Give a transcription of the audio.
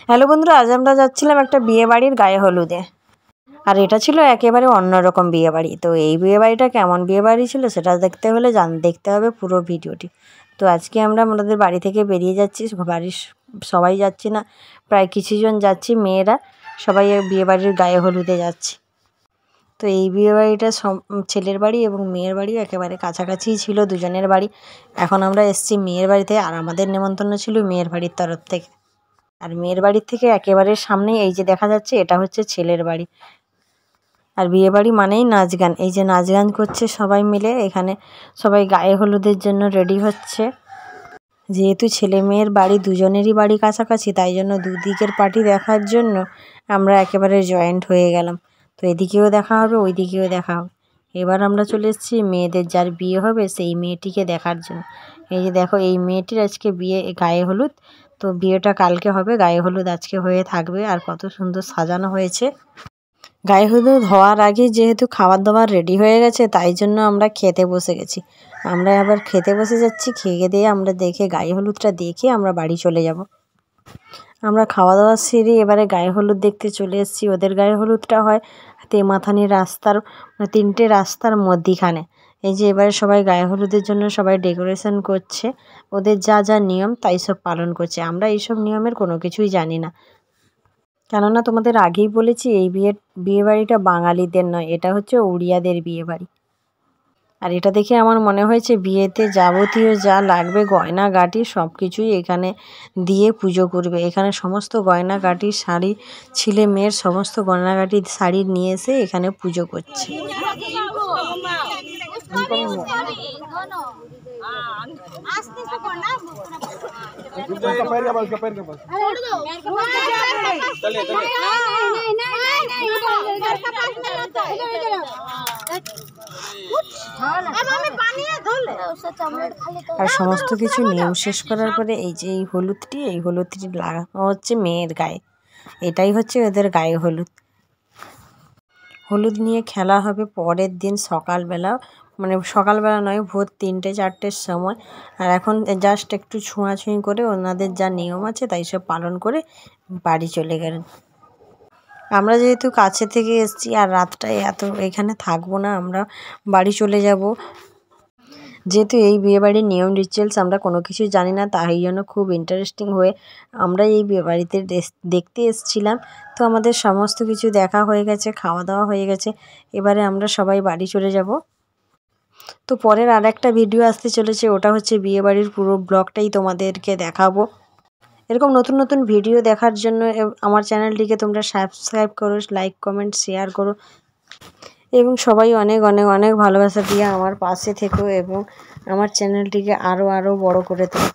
Hello বন্ধুরা, আজ আমরা যাচ্ছিলাম একটা বিয়ে বাড়ির গায়ে হলুদে। আর এটা ছিল একেবারে অন্যরকম বিয়ে বাড়ি। তো এই বিয়ে বাড়িটা কেমন বিয়ে বাড়ি ছিল সেটা দেখতে হলে দেখতে হবে পুরো ভিডিওটি। তো আজকে আমরা আমাদের বাড়ি থেকে বেরিয়ে যাচ্ছি, বাড়ির সবাই যাচ্ছি না, প্রায় কিছুজন যাচ্ছি, মেয়েরা সবাই বিয়ে বাড়ির গায়ে হলুদে যাচ্ছি। তো এই বিয়ে বাড়িটা ছেলের বাড়ি এবং মেয়ের বাড়িও একেবারে কাছাকাছিই ছিল দুজনের বাড়ি। এখন আমরা এসেছি মেয়ের বাড়িতে, আর আমাদের নেমন্তন্ন ছিল মেয়ের বাড়ির তরফ থেকে। আর মেয়ের বাড়ির থেকে একেবারে সামনেই এই যে দেখা যাচ্ছে, এটা হচ্ছে ছেলের বাড়ি। আর বিয়ে বাড়ি মানেই নাচ গান। এই যে নাচ গান করছে সবাই মিলে, এখানে সবাই গায়ে হলুদের জন্য রেডি হচ্ছে। যেহেতু ছেলে মেয়ের বাড়ি দুজনেরই বাড়ি কাছাকাছি, তাই জন্য দুদিকের পার্টি দেখার জন্য আমরা একেবারে জয়েন্ট হয়ে গেলাম। তো এদিকেও দেখা হবে, ওই দিকেও দেখা হবে। এবার আমরা চলে এসেছি মেয়েদের যার বিয়ে হবে সেই মেয়েটিকে দেখার জন্য। এই যে দেখো, এই মেয়েটির আজকে বিয়ে, গায়ে হলুদ। তো বিয়েটা কালকে হবে, গায়ে হলুদ আজকে হয়ে থাকবে। আর কত সুন্দর সাজানো হয়েছে। গায়ে হলুদ হওয়ার আগে যেহেতু খাবার দাবার রেডি হয়ে গেছে, তাই জন্য আমরা খেতে বসে গেছি। আমরা আবার খেতে বসে যাচ্ছি, খেয়ে দিয়ে আমরা দেখে গায়ে হলুদটা দেখে আমরা বাড়ি চলে যাব। আমরা খাওয়া দাওয়া সেরে এবারে গায়ে হলুদ দেখতে চলে এসেছি। ওদের গায়ে হলুদটা হয় তেমাথানি রাস্তার, 3টে রাস্তার মধ্যিখানে। এই যে এবারে সবাই গায়ে হলুদের জন্য সবাই ডেকোরেশন করছে, ওদের যা যা নিয়ম তাই সব পালন করছে। আমরা এইসব নিয়মের কোনো কিছুই জানি না, কেননা তোমাদের আগেই বলেছি এই বিয়ে বাড়িটা বাঙালিদের নয়, এটা হচ্ছে উড়িয়াদের বিয়ে বাড়ি। আর এটা দেখে আমার মনে হয়েছে বিয়েতে যাবতীয় যা লাগবে গয়নাগাটি সব কিছুই এখানে দিয়ে পুজো করবে। এখানে সমস্ত গয়নাগাটি, শাড়ি, ছেলে মেয়ের সমস্ত গয়নাগাটি শাড়ি নিয়ে এসে এখানে পুজো করছে। আর সমস্ত কিছু নিয়ম শেষ করার পরে এই যে এই হলুদটি লাগানো হচ্ছে মেয়ের গায়ে। এটাই হচ্ছে ওদের গায়ে হলুদ। হলুদ নিয়ে খেলা হবে পরের দিন সকালবেলা, মানে সকালবেলা নয়, ভোর 3টে-4টের সময়। আর এখন জাস্ট একটু ছোঁয়াছুঁয়ি করে ওনাদের যা নিয়ম আছে তাই সব পালন করে বাড়ি চলে গেলেন। আমরা যেহেতু কাছে থেকে এসেছি আর রাতটায় এখানে থাকবো না, আমরা বাড়ি চলে যাব। যেহেতু এই বিয়েবাড়ির নিয়ম রিচুয়ালস আমরা কোনো কিছু জানি না, তাই জন্য খুব ইন্টারেস্টিং হয়ে আমরা এই বিয়েবাড়িতে দেখতে এসেছিলাম। তো আমাদের সমস্ত কিছু দেখা হয়ে গেছে, খাওয়া দাওয়া হয়ে গেছে, এবারে আমরা সবাই বাড়ি চলে যাব। তো পরের আর একটা ভিডিও আসতে চলেছে, ওটা হচ্ছে বিয়েবাড়ির পুরো ব্লগটাই তোমাদেরকে দেখাবো। এরকম নতুন নতুন ভিডিও দেখার জন্য আমার চ্যানেলটিকে তোমরা সাবস্ক্রাইব করো, লাইক কমেন্ট শেয়ার করো, এবং সবাই অনেক অনেক অনেক ভালোবাসা দিয়ে আমার পাশে থেকো এবং আমার চ্যানেলটিকে আরও বড় করে তোলো।